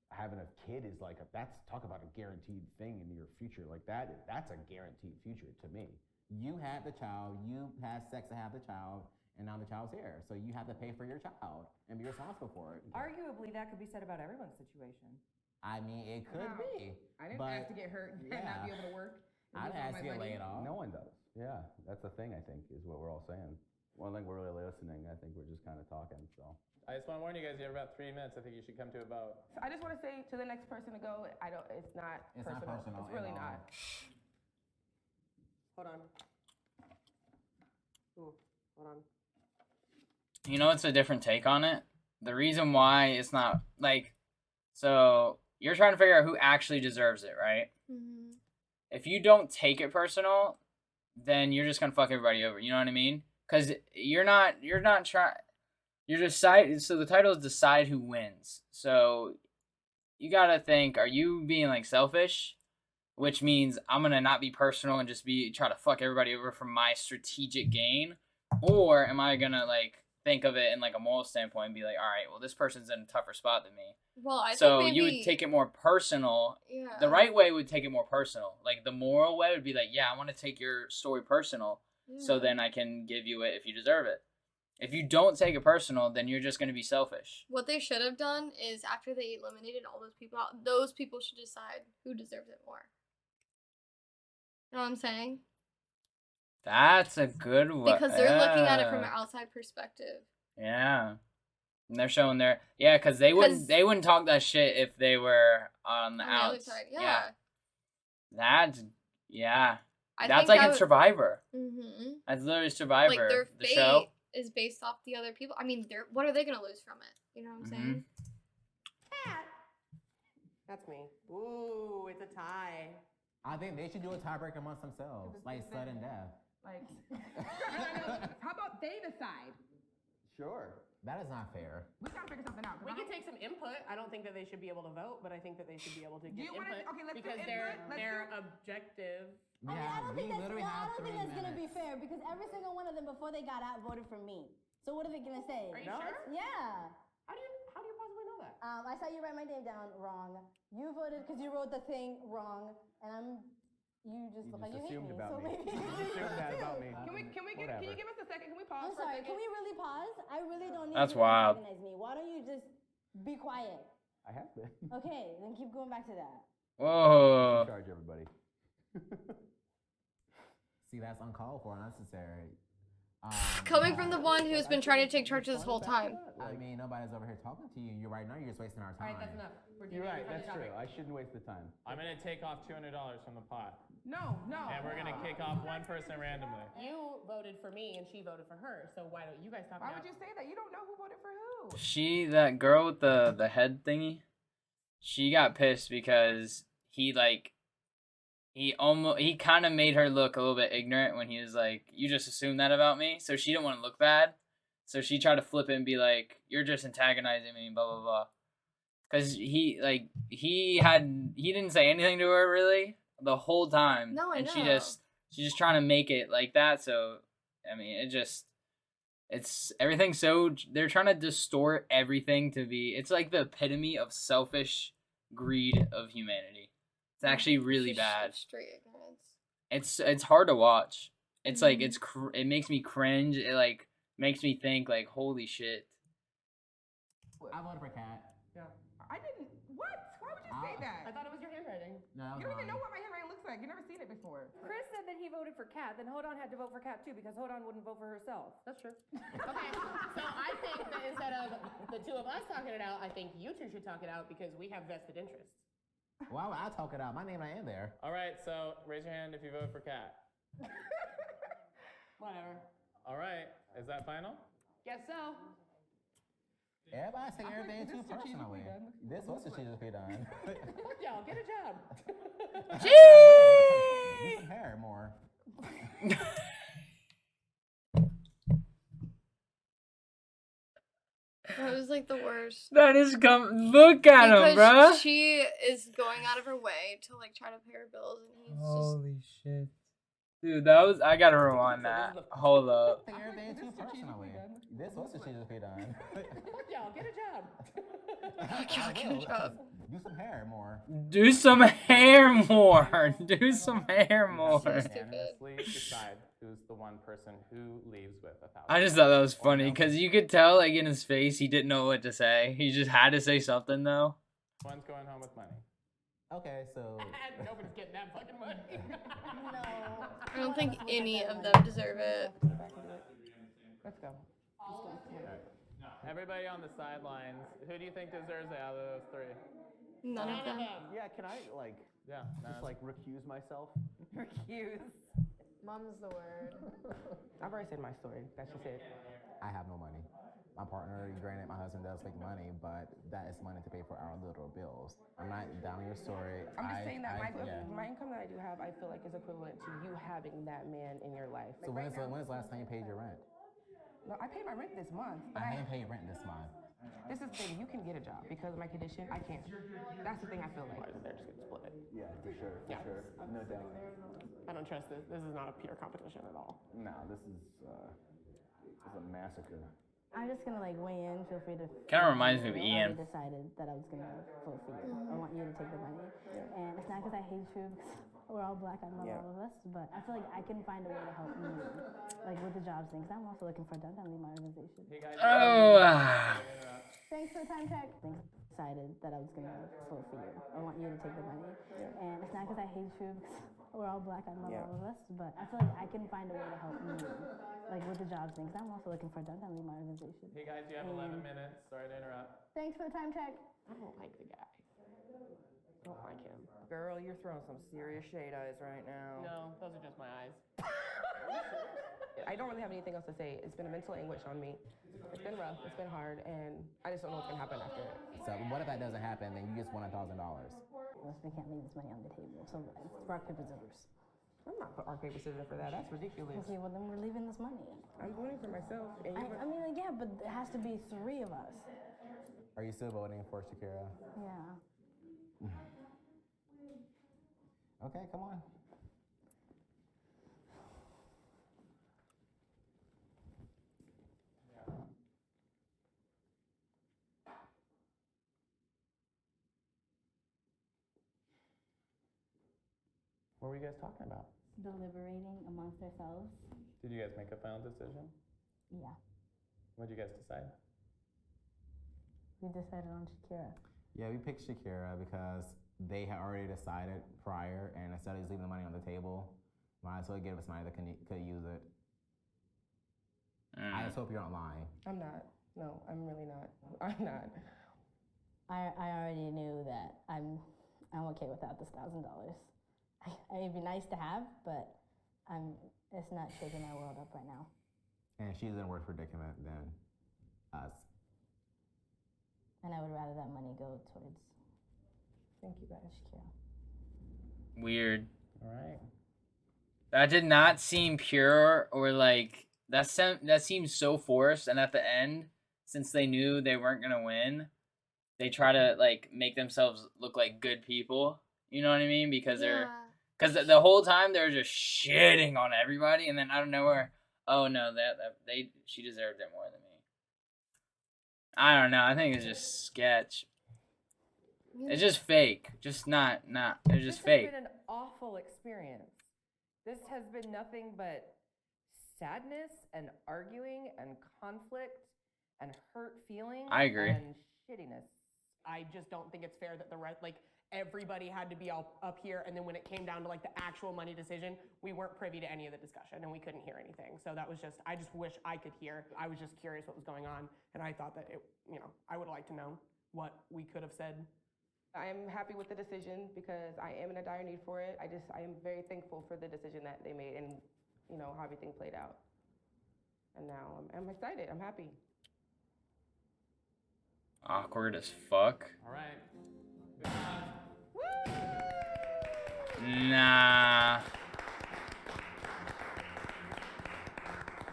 [SPEAKER 10] having a kid is like that's talk about a guaranteed thing in your future. Like that's a guaranteed future to me.
[SPEAKER 6] You had the child, you had sex to have the child, and now the child's here. So you have to pay for your child and be responsible for it.
[SPEAKER 4] Arguably, that could be said about everyone's situation.
[SPEAKER 6] I mean, it could
[SPEAKER 9] Wow.
[SPEAKER 6] be.
[SPEAKER 9] I didn't
[SPEAKER 6] but
[SPEAKER 9] ask to get hurt and not be able to work. and
[SPEAKER 6] I'd
[SPEAKER 9] use all
[SPEAKER 6] ask
[SPEAKER 9] my
[SPEAKER 6] to get
[SPEAKER 9] money.
[SPEAKER 6] laid off.
[SPEAKER 10] No one does. Yeah, that's the thing. I think is what we're all saying. One thing we're really listening. I think we're just kind of talking. So
[SPEAKER 3] I just want to warn you guys, you have about 3 minutes. I think you should come to a vote.
[SPEAKER 9] So I just want to say to the next person to go, it's not
[SPEAKER 6] It's not
[SPEAKER 9] personal.
[SPEAKER 6] personal
[SPEAKER 9] It's really
[SPEAKER 6] at all.
[SPEAKER 9] not.
[SPEAKER 7] Hold on. Ooh, hold on.
[SPEAKER 1] You know, it's a different take on it. The reason why it's not like, so you're trying to figure out who actually deserves it, right?
[SPEAKER 2] Mm-hmm.
[SPEAKER 1] If you don't take it personal, then you're just gonna fuck everybody over. You know what I mean? Because you're not trying. You're decide. So the title is decide who wins. So you gotta think: are you being like selfish, which means I'm gonna not be personal and just try to fuck everybody over for my strategic gain, or am I gonna like think of it in like a moral standpoint and be like, all right, well this person's in a tougher spot than me.
[SPEAKER 2] Well, I
[SPEAKER 1] So
[SPEAKER 2] think maybe,
[SPEAKER 1] you would take it more personal.
[SPEAKER 2] Yeah.
[SPEAKER 1] The right way would take it more personal. Like the moral way would be like, yeah, I want to take your story personal, so then I can give you it if you deserve it. If you don't take it personal, then you're just going to be selfish.
[SPEAKER 2] What they should have done is after they eliminated all those people out, those people should decide who deserves it more. You know what I'm saying?
[SPEAKER 1] That's a good one.
[SPEAKER 2] Because they're looking at it from an outside perspective.
[SPEAKER 1] Yeah. And they're showing their because they wouldn't talk that shit if they were on the
[SPEAKER 2] other
[SPEAKER 1] outs.
[SPEAKER 2] side. Yeah.
[SPEAKER 1] That's
[SPEAKER 2] I
[SPEAKER 1] that's
[SPEAKER 2] think
[SPEAKER 1] like
[SPEAKER 2] that
[SPEAKER 1] in
[SPEAKER 2] would-
[SPEAKER 1] Survivor.
[SPEAKER 2] Mhm.
[SPEAKER 1] That's literally Survivor.
[SPEAKER 2] Like their
[SPEAKER 1] the
[SPEAKER 2] fate
[SPEAKER 1] show.
[SPEAKER 2] is based off the other people. I mean, what are they gonna lose from it? You know what I'm saying?
[SPEAKER 7] That's me. Ooh, it's a tie.
[SPEAKER 6] I think they should do a tiebreaker amongst themselves, like sudden death.
[SPEAKER 9] Like, how about they decide?
[SPEAKER 10] sure.
[SPEAKER 6] That is not fair.
[SPEAKER 9] We gotta figure something out.
[SPEAKER 7] We can take some input. I don't think that they should be able to vote, but I think that they should be able to
[SPEAKER 9] Do
[SPEAKER 7] give
[SPEAKER 9] you wanna-
[SPEAKER 7] input
[SPEAKER 9] okay, let's do
[SPEAKER 7] because
[SPEAKER 9] input. Let's
[SPEAKER 7] they're
[SPEAKER 9] do-
[SPEAKER 7] objective.
[SPEAKER 6] We
[SPEAKER 5] I
[SPEAKER 6] have,
[SPEAKER 5] don't
[SPEAKER 6] we
[SPEAKER 5] think that's,
[SPEAKER 6] literally
[SPEAKER 5] I
[SPEAKER 6] have
[SPEAKER 5] don't
[SPEAKER 6] 3
[SPEAKER 5] think that's gonna be
[SPEAKER 6] minutes.
[SPEAKER 5] fair because every single one of them before they got out voted for me. So what are they gonna say?
[SPEAKER 7] Are you
[SPEAKER 6] No.
[SPEAKER 7] sure?
[SPEAKER 5] Yeah.
[SPEAKER 7] How do you possibly know that?
[SPEAKER 5] I saw you write my name down wrong. You voted because you wrote the thing wrong, and you just
[SPEAKER 10] You
[SPEAKER 5] look like
[SPEAKER 10] just
[SPEAKER 5] you hate
[SPEAKER 10] assumed
[SPEAKER 5] me.
[SPEAKER 10] about
[SPEAKER 5] So
[SPEAKER 10] me.
[SPEAKER 5] maybe
[SPEAKER 10] You just assumed that about me.
[SPEAKER 9] Can
[SPEAKER 10] Whatever.
[SPEAKER 9] you give us a second? Can we pause
[SPEAKER 5] I'm
[SPEAKER 9] for a
[SPEAKER 5] sorry.
[SPEAKER 9] second?
[SPEAKER 5] Can we really pause? I really don't need
[SPEAKER 1] That's
[SPEAKER 5] you to
[SPEAKER 1] wild.
[SPEAKER 5] antagonize me. Why don't you just be quiet?
[SPEAKER 10] I have been.
[SPEAKER 5] Okay, then keep going back to that.
[SPEAKER 1] Whoa.
[SPEAKER 10] Charge everybody.
[SPEAKER 6] See, that's uncalled for, unnecessary.
[SPEAKER 2] Coming from the one who's been trying to take charge this whole time.
[SPEAKER 6] I mean, nobody's over here talking to you. You're right now. You're just wasting our
[SPEAKER 7] All
[SPEAKER 6] time.
[SPEAKER 7] right, that's enough.
[SPEAKER 10] You're right. That's true. I shouldn't waste the time.
[SPEAKER 3] I'm going to take off $200 from the pot.
[SPEAKER 9] No.
[SPEAKER 3] And we're going to kick off one person randomly.
[SPEAKER 7] You voted for me and she voted for her, so why don't you guys talk
[SPEAKER 9] Why
[SPEAKER 7] about
[SPEAKER 9] would you say that? You don't know who voted for who.
[SPEAKER 1] That girl with the head thingy, she got pissed because he kind of made her look a little bit ignorant when he was like, you just assumed that about me. So she didn't want to look bad. So she tried to flip it and be like, you're just antagonizing me, blah, blah, blah. Because he didn't say anything to her really the whole time.
[SPEAKER 2] No, I
[SPEAKER 1] and
[SPEAKER 2] know.
[SPEAKER 1] she's just trying to make it like that. So, I mean, it's everything. So they're trying to distort everything to be, it's like the epitome of selfish greed of humanity. It's actually really bad.
[SPEAKER 2] Straight ignorance.
[SPEAKER 1] It's hard to watch. It's like it makes me cringe. It like makes me think like, holy shit.
[SPEAKER 6] I voted for Cat.
[SPEAKER 7] Yeah.
[SPEAKER 9] I didn't. What? Why would you say that?
[SPEAKER 7] I thought it was your handwriting.
[SPEAKER 6] No, that was
[SPEAKER 9] You don't even
[SPEAKER 6] mine.
[SPEAKER 9] know what my handwriting looks
[SPEAKER 7] looks like? You've never seen it before.
[SPEAKER 4] Chris said that he voted for Kat, then Hodon had to vote for Kat too because Hodon wouldn't vote for herself.
[SPEAKER 11] That's true. Okay, so I think that instead of the two of us talking it out, I think you two should talk it out because we have vested interests.
[SPEAKER 6] Why would I talk it out? My name ain't in there.
[SPEAKER 3] All right, so raise your hand if you vote for Kat.
[SPEAKER 11] Whatever.
[SPEAKER 3] All right, is that final?
[SPEAKER 11] Guess so.
[SPEAKER 6] Everybody's taking everything too personally. This was strategically done.
[SPEAKER 11] Fuck y'all, get a job.
[SPEAKER 6] Do some hair more.
[SPEAKER 2] That was like the worst.
[SPEAKER 1] That is look at him, bro.
[SPEAKER 2] Because she is going out of her way to like try to pay her bills, and he's
[SPEAKER 1] Holy shit. Dude, that was, I gotta rewind that. Hold up.
[SPEAKER 6] Taking everything too personally. This was strategically done.
[SPEAKER 11] Fuck y'all, get a job.
[SPEAKER 2] Fuck y'all, get a job.
[SPEAKER 6] Do some hair more.
[SPEAKER 1] Do some hair more. Do some hair more.
[SPEAKER 3] Unanimously decide who's the one person who leaves with $1,000.
[SPEAKER 1] I just thought that was funny because you could tell, like, in his face, he didn't know what to say. He just had to say something, though.
[SPEAKER 3] One's going home with money.
[SPEAKER 6] Okay, so.
[SPEAKER 11] Nobody's getting that fucking money.
[SPEAKER 2] No. I don't think any of them deserve it.
[SPEAKER 7] Let's go.
[SPEAKER 3] Everybody on the sidelines, who do you think deserves it out of those three?
[SPEAKER 2] None of them.
[SPEAKER 10] Yeah, can I like
[SPEAKER 3] Yeah.
[SPEAKER 10] just like recuse myself?
[SPEAKER 7] Recuse.
[SPEAKER 8] Mum's the word.
[SPEAKER 7] I've already said my story. That's just it.
[SPEAKER 6] I have no money. My partner, granted, my husband does make money, but that is money to pay for our little bills. I'm not down your story.
[SPEAKER 7] I'm just saying that
[SPEAKER 6] yeah.
[SPEAKER 7] my income that I do have, I feel like is equivalent to you having that man in your life.
[SPEAKER 6] So when's the last time you paid your rent?
[SPEAKER 7] No, I paid my rent this month. But
[SPEAKER 6] I ain't paid rent this month.
[SPEAKER 7] this is the thing. You can get a job because of my condition. I can't. That's the thing I feel like.
[SPEAKER 11] They're just gonna split it.
[SPEAKER 10] Yeah, for sure, sure. No doubt.
[SPEAKER 11] I don't trust this. This is not a pure competition at all.
[SPEAKER 10] No, this is a massacre.
[SPEAKER 5] I'm just gonna like weigh in. Feel free to.
[SPEAKER 1] Kind of reminds me of
[SPEAKER 5] I
[SPEAKER 1] Ian.
[SPEAKER 5] already decided that I was gonna vote for you. I want you to take the money, and it's not because I hate you. Because we're all black. I love all of us, but I feel like I can find a way to help you, like with the jobs thing. Because I'm also looking for a downtown my organization.
[SPEAKER 3] Hey guys,
[SPEAKER 1] Oh.
[SPEAKER 5] Thanks for the time check. Decided that I was gonna vote for you. I want you to take the money, and it's not because I hate you. Because we're all black. I love all of us, but I feel like I can find a way to help you, like with the jobs thing. Because I'm also looking for a downtown my organization.
[SPEAKER 3] Hey guys, you have 11 minutes. Sorry to interrupt.
[SPEAKER 5] Thanks for the time check.
[SPEAKER 11] I don't like the guy. I don't like him.
[SPEAKER 7] Girl, you're throwing some serious shade eyes right now.
[SPEAKER 11] No, those are just my eyes.
[SPEAKER 7] I don't really have anything else to say. It's been a mental anguish on me. It's been rough. It's been hard, and I just don't know what's gonna happen after it.
[SPEAKER 6] So what if that doesn't happen? Then you just won $1,000.
[SPEAKER 5] We can't leave this money on the table. So it's rock, paper, scissors.
[SPEAKER 7] I'm not put rock paper scissors for that. That's ridiculous.
[SPEAKER 5] Okay, well then we're leaving this money.
[SPEAKER 7] I'm voting for myself. And
[SPEAKER 5] I mean, like, yeah, but it has to be 3 of us.
[SPEAKER 6] Are you still voting for Shakira?
[SPEAKER 5] Yeah.
[SPEAKER 6] Okay, come on.
[SPEAKER 3] What were you guys talking about?
[SPEAKER 5] Deliberating amongst ourselves.
[SPEAKER 3] Did you guys make a final decision?
[SPEAKER 5] Yeah.
[SPEAKER 3] What did you guys decide?
[SPEAKER 5] We decided on Shakira.
[SPEAKER 6] Yeah, we picked Shakira because they had already decided prior, and instead of just leaving the money on the table, might as well give us money that could use it. I just hope you're not lying.
[SPEAKER 7] I'm not. No, I'm really not. I'm not.
[SPEAKER 5] I already knew that I'm okay without this $1,000. It'd be nice to have, but it's not shaking my world up right now.
[SPEAKER 6] And she's in a worse predicament than us.
[SPEAKER 5] And I would rather that money go towards.
[SPEAKER 7] Thank you, guys.
[SPEAKER 5] Shakira.
[SPEAKER 1] Weird.
[SPEAKER 3] All right.
[SPEAKER 1] That did not seem pure or like that seemed so forced. And at the end, since they knew they weren't gonna win, they try to like make themselves look like good people. You know what I mean? Because because the whole time they're just shitting on everybody, and then out of nowhere, oh no, she deserved it more than me. I don't know. I think it's just sketch. It's just fake. Just not. It's just fake.
[SPEAKER 4] This has been an awful experience. This has been nothing but sadness and arguing and conflict and hurt feelings.
[SPEAKER 1] I agree.
[SPEAKER 4] And shittiness.
[SPEAKER 11] I just don't think it's fair that the rest, like, everybody had to be all up here, and then when it came down to like the actual money decision, we weren't privy to any of the discussion, and we couldn't hear anything. So that was just, I just wish I could hear. I was just curious what was going on, and I thought that it, you know, I would like to know what we could have said.
[SPEAKER 7] I am happy with the decision because I am in a dire need for it. I am very thankful for the decision that they made and, you know, how everything played out. And now I'm excited. I'm happy.
[SPEAKER 1] Awkward as fuck.
[SPEAKER 3] All right.
[SPEAKER 1] Nah.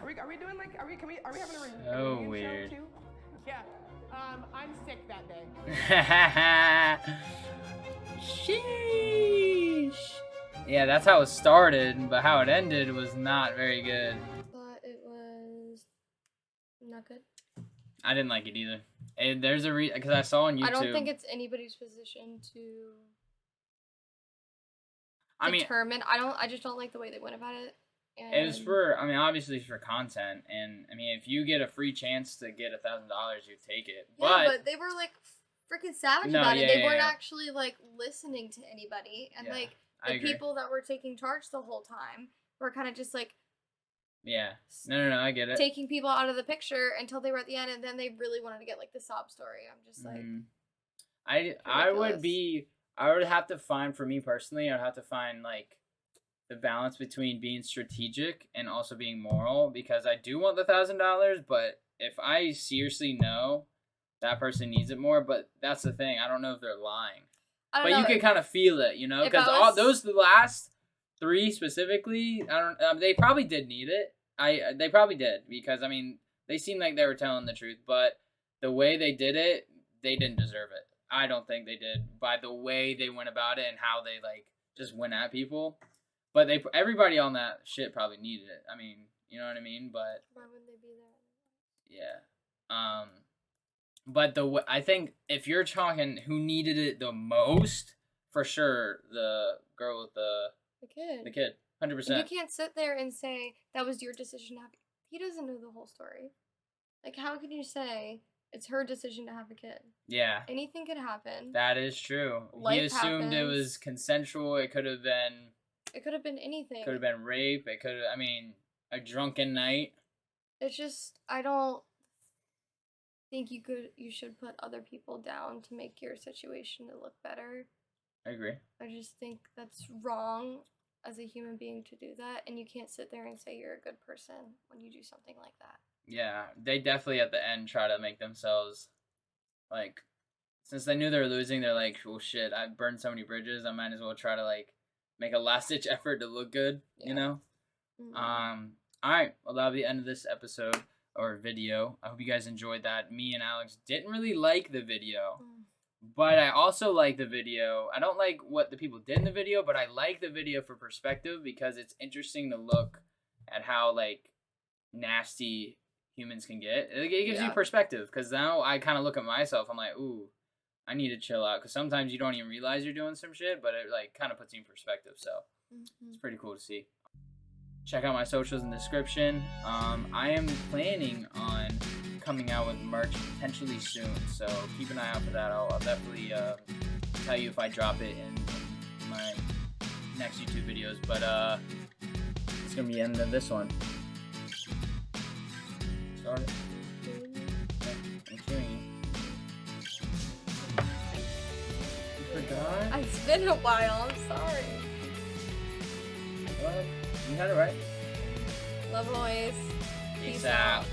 [SPEAKER 7] Are we doing like, are we having a
[SPEAKER 1] So
[SPEAKER 7] reunion
[SPEAKER 1] weird.
[SPEAKER 7] show too?
[SPEAKER 11] Yeah, I'm sick that day.
[SPEAKER 1] Sheesh. Yeah, that's how it started, but how it ended was not very good.
[SPEAKER 2] But it was not good.
[SPEAKER 1] I didn't like it either. And there's a reason, because I saw on YouTube.
[SPEAKER 2] I don't think it's anybody's position to
[SPEAKER 1] I mean,
[SPEAKER 2] determine. I just don't like the way they went about it. And
[SPEAKER 1] it was for, I mean, obviously it's for content, and I mean, if you get a free chance to get $1,000, you take it.
[SPEAKER 2] yeah, but they were like freaking savage
[SPEAKER 1] No,
[SPEAKER 2] about it.
[SPEAKER 1] yeah,
[SPEAKER 2] They
[SPEAKER 1] yeah,
[SPEAKER 2] weren't
[SPEAKER 1] yeah.
[SPEAKER 2] actually like listening to anybody, and
[SPEAKER 1] Yeah,
[SPEAKER 2] like
[SPEAKER 1] I
[SPEAKER 2] the
[SPEAKER 1] agree.
[SPEAKER 2] people that were taking charge the whole time were kind of just like
[SPEAKER 1] Yeah. No, I get it.
[SPEAKER 2] taking people out of the picture until they were at the end, and then they really wanted to get like the sob story. I'm just like,
[SPEAKER 1] I would
[SPEAKER 2] ridiculous.
[SPEAKER 1] be, I would have to find, for me personally, I'd have to find like the balance between being strategic and also being moral, because I do want the $1,000, but if I seriously know that person needs it more, but that's the thing, I don't know if they're lying.
[SPEAKER 2] I
[SPEAKER 1] But
[SPEAKER 2] don't
[SPEAKER 1] you
[SPEAKER 2] know,
[SPEAKER 1] can
[SPEAKER 2] if-
[SPEAKER 1] kind of feel it, you know,
[SPEAKER 2] if
[SPEAKER 1] because
[SPEAKER 2] I
[SPEAKER 1] all
[SPEAKER 2] was-
[SPEAKER 1] those the last 3 specifically, I don't. They probably did need it. They probably did, because I mean they seemed like they were telling the truth, but the way they did it, they didn't deserve it. I don't think they did, by the way they went about it and how they like just went at people. But everybody on that shit probably needed it. I mean, you know what I mean? But
[SPEAKER 2] why wouldn't they be there?
[SPEAKER 1] yeah. But I think if you're talking who needed it the most, for sure the girl with the kid, 100%.
[SPEAKER 2] And you can't sit there and say that was your decision to have. He doesn't know the whole story. Like, how can you say it's her decision to have a kid?
[SPEAKER 1] Yeah.
[SPEAKER 2] Anything could happen.
[SPEAKER 1] That is true. He
[SPEAKER 2] Life
[SPEAKER 1] assumed it
[SPEAKER 2] happens.
[SPEAKER 1] was consensual. It could have been.
[SPEAKER 2] It could have been anything.
[SPEAKER 1] Could have been rape. It could have. I mean, a drunken night.
[SPEAKER 2] It's just, I don't think you should put other people down to make your situation to look better.
[SPEAKER 1] I agree.
[SPEAKER 2] I just think that's wrong as a human being to do that, and you can't sit there and say you're a good person when you do something like that.
[SPEAKER 1] Yeah, they definitely at the end try to make themselves, like, since they knew they were losing, they're like, well, shit, I burned so many bridges, I might as well try to, like, make a last-ditch effort to look good, you know? Alright, well, that'll be the end of this episode, or video. I hope you guys enjoyed that. Me and Alex didn't really like the video, but I also like the video. I don't like what the people did in the video, but I like the video for perspective, because it's interesting to look at how, like, nasty humans can get. It gives you perspective, because now I kind of look at myself, I'm like, ooh, I need to chill out, because sometimes you don't even realize you're doing some shit, but it like kind of puts you in perspective, so it's pretty cool to see. Check out my socials in the description. I am planning on coming out with merch potentially soon, so keep an eye out for that. I'll definitely tell you if I drop it in my next YouTube videos, but it's gonna be the end of this one. Start it. Yeah, I'm cheering you. You forgot?
[SPEAKER 2] It's been a while, I'm sorry.
[SPEAKER 1] Well, you had it right.
[SPEAKER 2] Love always.
[SPEAKER 1] Peace out.